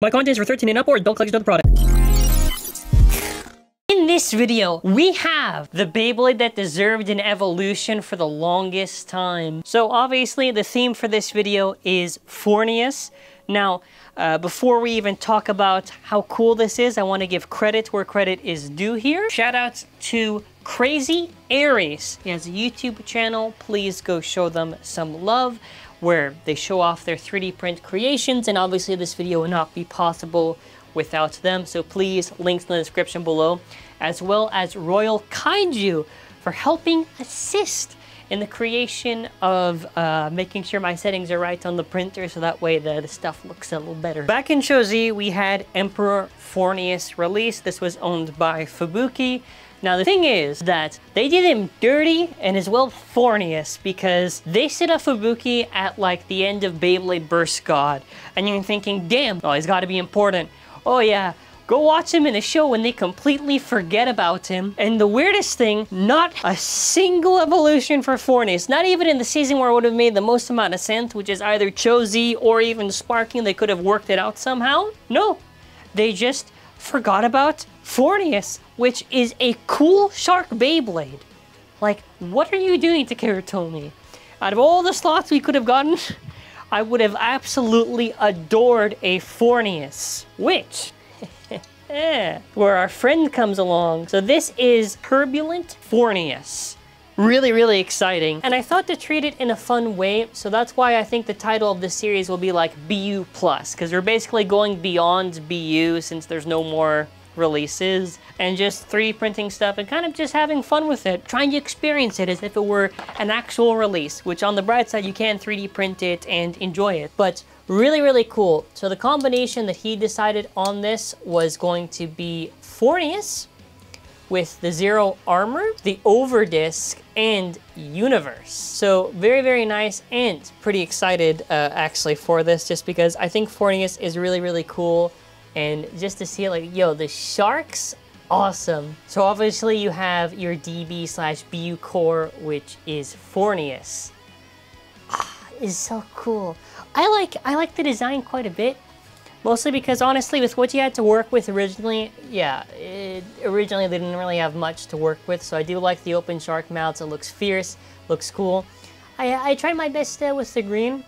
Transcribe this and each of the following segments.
My content is for 13 and upward, don't collect the product. In this video, we have the Beyblade that deserved an evolution for the longest time. So obviously, the theme for this video is Forneus. Now, before we even talk about how cool this is, I want to give credit where credit is due here. Shout out to CrazyAries. He has a YouTube channel. Please go show them some love, where they show off their 3D print creations, and obviously this video would not be possible without them, so please, links in the description below, as well as Royal Kaiju for helping assist in the creation of making sure my settings are right on the printer, so that way the stuff looks a little better. Back in Show Z, we had Emperor Forneus released. This was owned by Fubuki. Now the thing is that they did him dirty and as well Forneus, because they set up Fubuki at like the end of Beyblade Burst God, and you're thinking, damn, oh, he's got to be important. Oh yeah, go watch him in a show when they completely forget about him. And the weirdest thing, not a single evolution for Forneus, not even in the season where it would have made the most amount of sense, which is either Show Z or even Sparking. They could have worked it out somehow. No, they just forgot about Forneus, which is a cool shark Beyblade. Like, what are you doing, TAKARA TOMY? Out of all the slots we could have gotten, I would have absolutely adored a Forneus, which, where our friend comes along. So this is Turbulent Forneus. Really, really exciting. And I thought to treat it in a fun way, so that's why I think the title of this series will be like BU+, because we're basically going beyond BU since there's no more releases, and just 3D printing stuff and kind of just having fun with it, trying to experience it as if it were an actual release, which on the bright side, you can 3D print it and enjoy it, but really, really cool. So the combination that he decided on this was going to be Forneus with the Zero armor, the Overdisc, and Universe. So very, very nice, and pretty excited actually for this, just because I think Forneus is really, really cool. And just to see it, like, yo, the sharks, awesome. So obviously you have your DB/BU core, which is Forneus. Is so cool. I like the design quite a bit, mostly because honestly, with what you had to work with originally, yeah, originally they didn't really have much to work with. So I do like the open shark mouths. It looks fierce, looks cool. I tried my best with the green.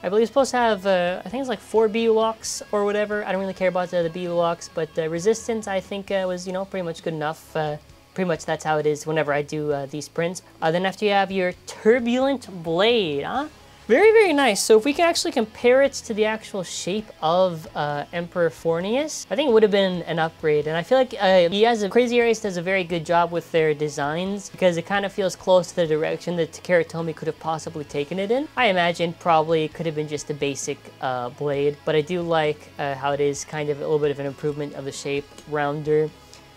I believe it's supposed to have, I think it's like 4 BU locks or whatever. I don't really care about the BU locks, but resistance I think was, you know, pretty much good enough. Pretty much that's how it is whenever I do these prints. Then after you have your Turbulent Blade, huh? Very, very nice. So if we can actually compare it to the actual shape of Emperor Forneus, I think it would have been an upgrade. And I feel like CrazyAries does a very good job with their designs, because it kind of feels close to the direction that TAKARA TOMY could have possibly taken it in. I imagine probably it could have been just a basic blade, but I do like how it is kind of a little bit of an improvement of the shape, rounder.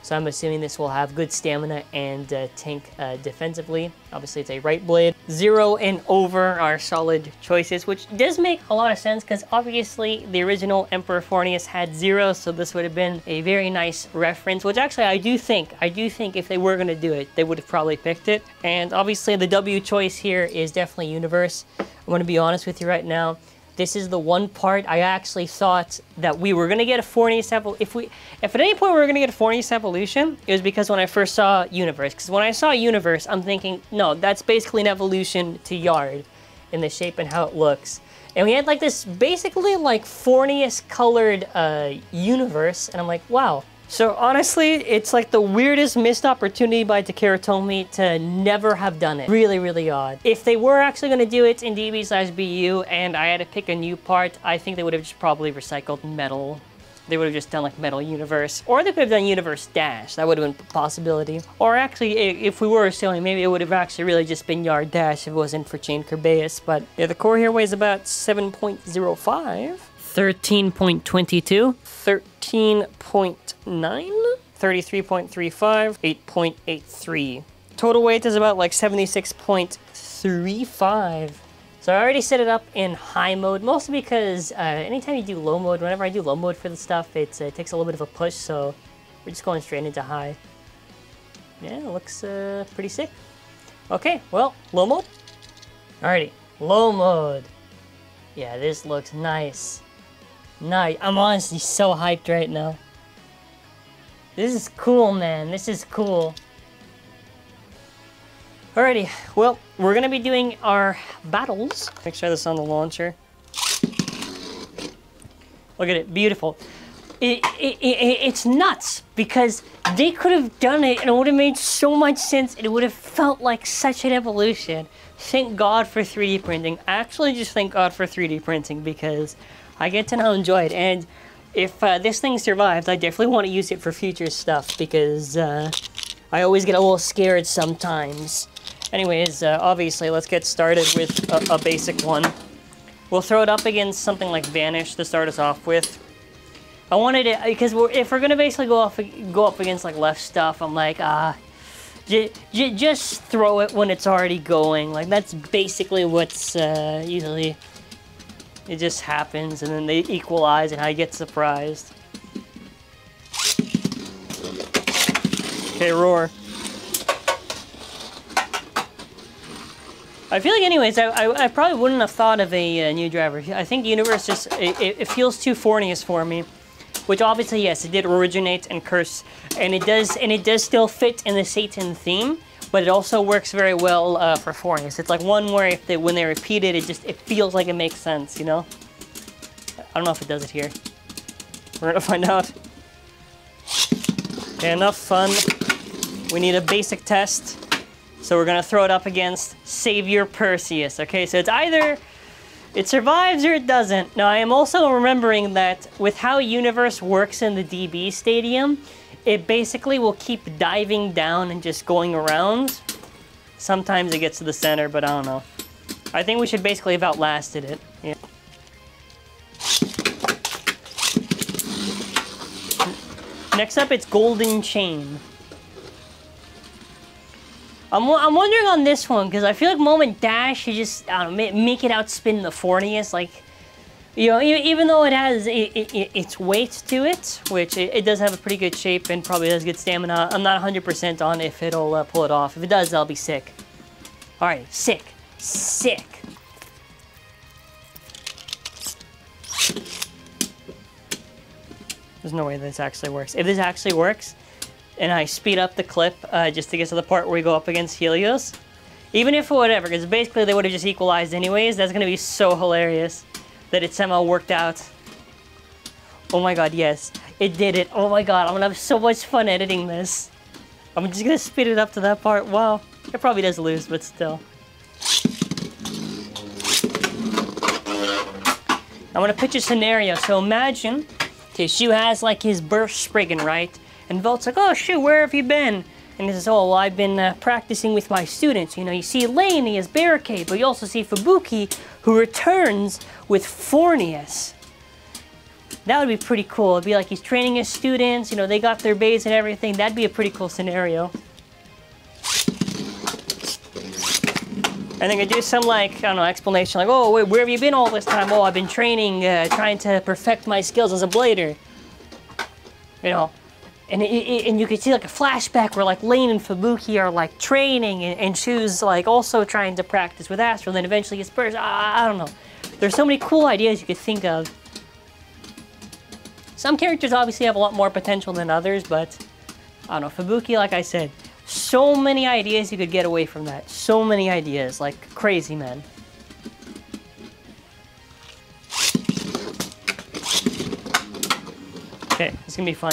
So I'm assuming this will have good stamina and tank defensively. Obviously it's a right blade. 0 and over are solid choices, which does make a lot of sense because obviously the original Emperor Forneus had 0, so this would have been a very nice reference, which actually I do think if they were gonna do it, they would have probably picked it. And obviously the W choice here is definitely Universe. I'm gonna be honest with you right now. This is the one part I actually thought that we were gonna get a Forneus evolution. If at any point we were gonna get a Forneus evolution, it was because when I first saw Universe. Because when I saw Universe, I'm thinking, no, that's basically an evolution to Yard in the shape and how it looks. And we had like this basically like Forneus colored Universe, and I'm like, wow. So honestly, it's like the weirdest missed opportunity by TAKARA TOMY to never have done it. Really, really odd. If they were actually going to do it in DB/BU and I had to pick a new part, I think they would have just probably recycled metal. They would have just done like Metal Universe, or they could have done Universe Dash. That would have been a possibility. Or actually, if we were assuming, maybe it would have actually really just been Yard Dash if it wasn't for Chain Kerbeus. But yeah, the core here weighs about 7.05. 13.22, 13.9, 33.35, 8.83. Total weight is about like 76.35. So I already set it up in high mode, mostly because anytime you do low mode, whenever I do low mode for the stuff, it takes a little bit of a push, so we're just going straight into high. Yeah, it looks pretty sick. Okay, well, low mode. Alrighty, low mode. Yeah, this looks nice. Nice. I'm honestly so hyped right now. This is cool, man. This is cool. Alrighty, well, we're gonna be doing our battles. Make sure this on the launcher. Look at it, beautiful. It's nuts because they could have done it and it would have made so much sense and it would have felt like such an evolution. Thank God for 3D printing. Actually, just thank God for 3D printing because I get to now enjoy it. And if this thing survives, I definitely want to use it for future stuff because I always get a little scared sometimes. Anyways, obviously, let's get started with a basic one. We'll throw it up against something like Vanish to start us off with. I wanted it, because if we're going to basically go up against like left stuff, I'm like, just throw it when it's already going. Like, that's basically what's usually, it just happens, and then they equalize, and I get surprised. Okay, roar. I feel like, anyways, I probably wouldn't have thought of a new driver. I think Universe just, it feels too Forneus for me. Which obviously, yes, it did originate and curse, and it does still fit in the Satan theme, but it also works very well for Forneus. It's like one where when they repeat it, it feels like it makes sense, you know? I don't know if it does it here. We're gonna find out. Okay, enough fun. We need a basic test. So we're gonna throw it up against Savior Perseus. Okay, so it's either it survives or it doesn't. Now, I am also remembering that with how Universe works in the DB Stadium, it basically will keep diving down and just going around. Sometimes it gets to the center, but I don't know. I think we should basically have outlasted it. Yeah. Next up, it's Golden Chain. I'm wondering on this one, because I feel like Moment Dash, you just, I don't know, make it outspin the Forneus, like, you know, even though it has its weight to it, which it does have a pretty good shape and probably has good stamina, I'm not 100% on if it'll pull it off. If it does, I'll be sick. Alright, sick. Sick. There's no way this actually works. If this actually works, and I speed up the clip just to get to the part where we go up against Helios. Even if whatever, because basically they would have just equalized anyways, that's going to be so hilarious that it somehow worked out. Oh my god, yes. It did it. Oh my god, I'm going to have so much fun editing this. I'm just going to speed it up to that part. Wow. It probably does lose, but still. I'm going to pitch a scenario. So imagine, okay, Shu has like his burst Spriggan, right? And Velt's like, oh, shoot, where have you been? And he says, oh, well, I've been practicing with my students. You know, you see Lane, he has Barricade, but you also see Fubuki, who returns with Forneus. That would be pretty cool. It'd be like he's training his students, you know, they got their base and everything. That'd be a pretty cool scenario. And then I do some, like, I don't know, explanation, like, oh, wait, where have you been all this time? Oh, I've been training, trying to perfect my skills as a blader. You know. And you could see like a flashback where like Lane and Fubuki are like training and Shu's like also trying to practice with Astro, then eventually gets burst. I don't know. There's so many cool ideas you could think of. Some characters obviously have a lot more potential than others, but I don't know. Fubuki, like I said, so many ideas you could get away from that. So many ideas, like crazy, man. Okay, it's gonna be fun.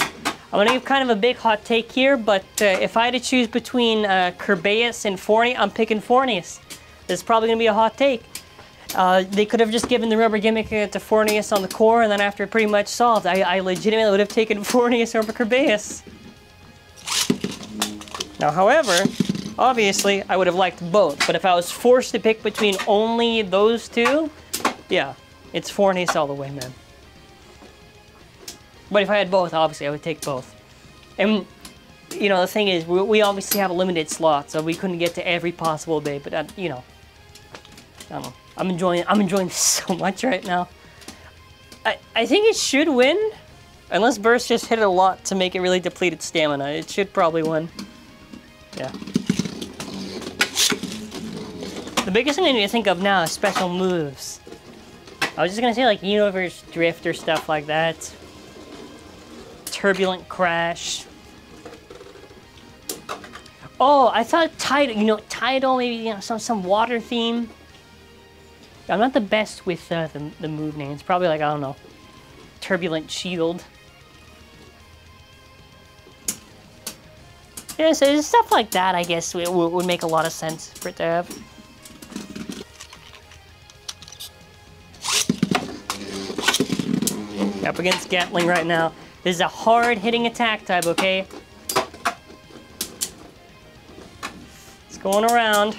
I'm going to give kind of a big hot take here, but if I had to choose between Kerbeus and Forneus, I'm picking Forneus. This is probably going to be a hot take. They could have just given the rubber gimmick to Forneus on the core, and then after pretty much solved, I legitimately would have taken Forneus over Kerbeus. Now, however, obviously, I would have liked both, but if I was forced to pick between only those two, yeah, it's Forneus all the way, man. But if I had both, obviously, I would take both. And, you know, the thing is, we obviously have a limited slot, so we couldn't get to every possible bay, but, you know, I don't know. I'm enjoying this so much right now. I think it should win, unless Burst just hit it a lot to make it really deplete its stamina. It should probably win. Yeah. The biggest thing I need to think of now is special moves. I was just gonna say like Universe Drift or stuff like that. Turbulent Crash. Oh, I thought Tidal, you know, Tidal, maybe, you know, some water theme. I'm not the best with the move names. Probably like, I don't know, Turbulent Shield. Yeah, so stuff like that, I guess, would make a lot of sense for it to have. Up against Gatling right now. This is a hard-hitting attack type, okay? It's going around.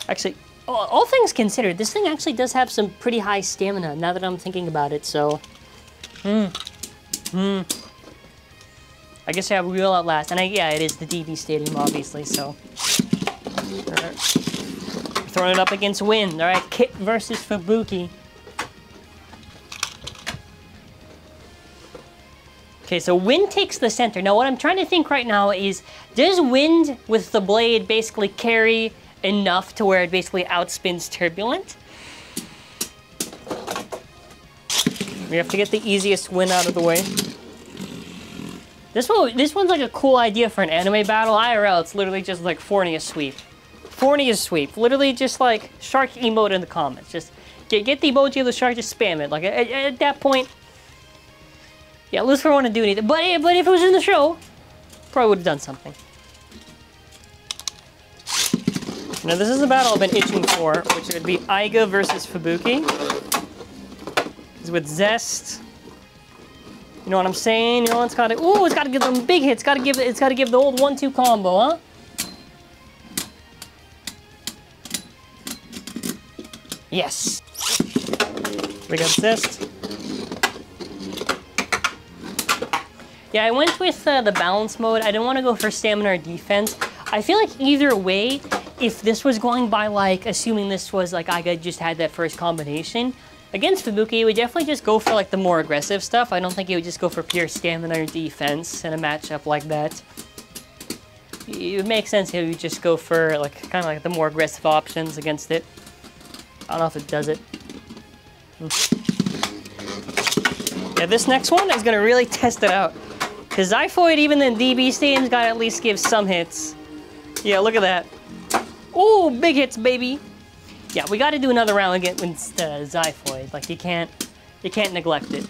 Actually, all things considered, this thing actually does have some pretty high stamina, now that I'm thinking about it, so... I guess I will outlast. And yeah, it is the DB Stadium, obviously, so... Alright. Throwing it up against Wind. Alright, Kit versus Fubuki. Okay, so Wind takes the center. Now, what I'm trying to think right now is, does Wind with the blade basically carry enough to where it basically outspins Turbulent? We have to get the easiest win out of the way. This one's like a cool idea for an anime battle. IRL, it's literally just like Forneus sweep. Forneus sweep. Literally just like shark emote in the comments. Just get the emoji of the shark, just spam it. Like at that point, yeah, Lucifer won't do anything. But if it was in the show, probably would have done something. Now this is a battle I've been itching for, which would be Aiga versus Fubuki. It's with Zest. You know what I'm saying? You know, it's gotta give them big hits. It's gotta give the old 1-2 combo, huh? Yes. We got Zest. Yeah, I went with the balance mode. I didn't want to go for stamina or defense. I feel like either way, if this was going by like, assuming this was like Aiga just had that first combination, against Fubuki, it would definitely just go for like the more aggressive stuff. I don't think it would just go for pure stamina or defense in a matchup like that. It would make sense if you just go for like kind of like the more aggressive options against it. I don't know if it does it. Yeah, this next one is gonna really test it out. Cause Zyphoid, even in DB Stadium's gotta at least give some hits. Yeah, look at that. Ooh, big hits, baby. Yeah, we gotta do another round against Zyphoid. Like you can't neglect it.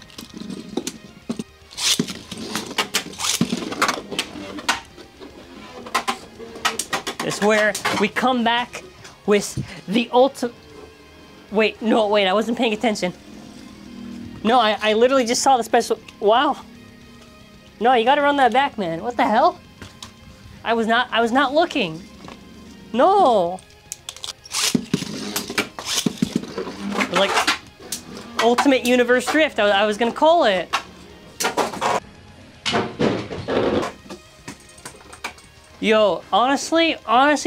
It's where we come back with the ultimate. Wait, I wasn't paying attention. No, I literally just saw the special. Wow. No, you gotta run that back, man. What the hell? I was not looking. No. Like Ultimate Universe Drift, I was gonna call it. Yo, honestly,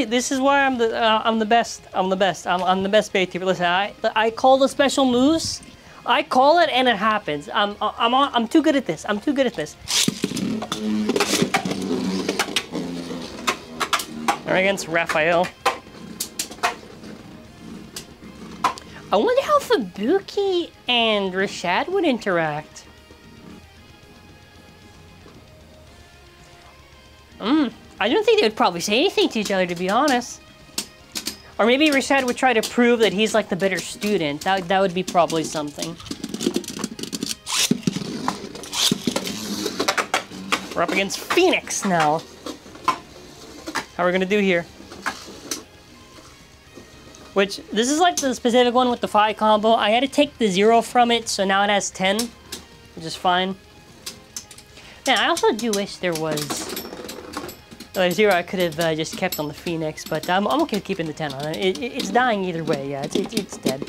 this is why I'm the best. I'm the best bait keeper. Listen, I call the special moves. I call it and it happens. I'm too good at this. I'm too good at this. All right, against Raphael. I wonder how Fubuki and Rashad would interact. I don't think they would probably say anything to each other, to be honest. Or maybe Rashad would try to prove that he's like the better student. That would be probably something. We're up against Phoenix now. How are we gonna do here? Which, this is like the specific one with the 5 combo. I had to take the 0 from it, so now it has 10, which is fine. Man, I also do wish there was... The 0 I could have just kept on the Phoenix, but I'm okay with keeping the 10 on it. It's dying either way, yeah, it's dead.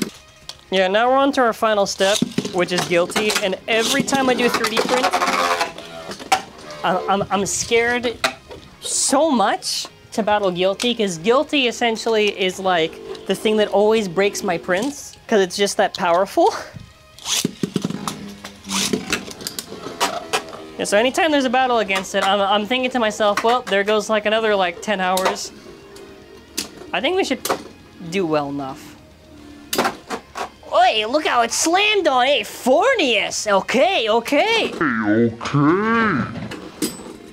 Yeah, now we're on to our final step, which is Guilty, and every time I do a 3D print, I'm scared so much to battle Guilty, because Guilty essentially is like the thing that always breaks my prints, because it's just that powerful. Yeah, so anytime there's a battle against it, I'm thinking to myself, well, there goes like another like 10 hours. I think we should do well enough. Hey, look how it slammed on. Hey, Forneus. Okay. Okay.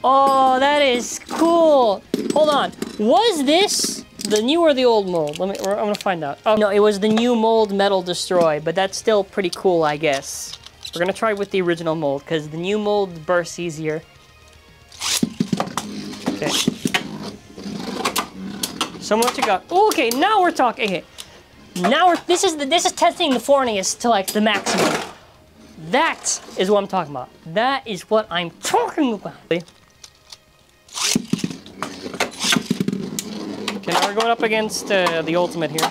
Oh, that is cool. Hold on. Was this the new or the old mold? I'm gonna find out. Oh, no, it was the new mold Metal Destroy, but that's still pretty cool, I guess. We're gonna try with the original mold, because the new mold bursts easier. Okay. So what you got? Ooh, okay, now we're talking. Okay. Now this is testing the Forneus to like the maximum. That is what I'm talking about. That is what I'm talking about. Okay, now we're going up against the ultimate here.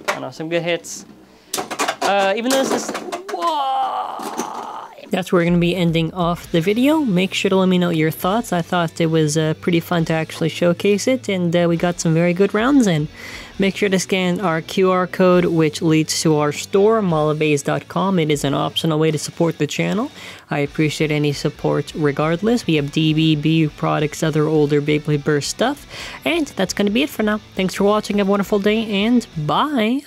I know, some good hits. Even though this is... Whoa! That's where we're going to be ending off the video. Make sure to let me know your thoughts. I thought it was pretty fun to actually showcase it, and we got some very good rounds in. Make sure to scan our QR code, which leads to our store, malabase.com. It is an optional way to support the channel. I appreciate any support regardless. We have DBB products, other older Beyblade Burst stuff. And that's going to be it for now. Thanks for watching. Have a wonderful day, and bye!